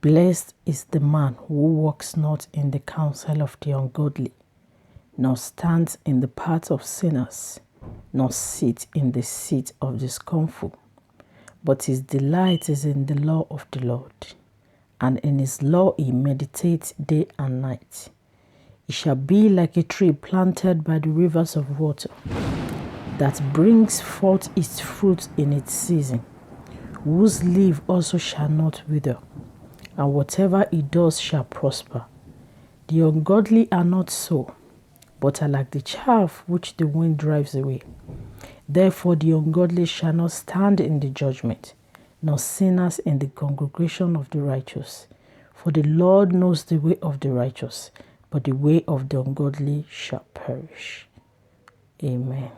Blessed is the man who walks not in the counsel of the ungodly, nor stands in the path of sinners, nor sits in the seat of the scornful. But his delight is in the law of the Lord, and in his law he meditates day and night. He shall be like a tree planted by the rivers of water, that brings forth its fruit in its season, whose leaf also shall not wither, and whatever he does shall prosper. The ungodly are not so, but are like the chaff which the wind drives away. Therefore the ungodly shall not stand in the judgment, nor sinners in the congregation of the righteous. For the Lord knows the way of the righteous, but the way of the ungodly shall perish. Amen.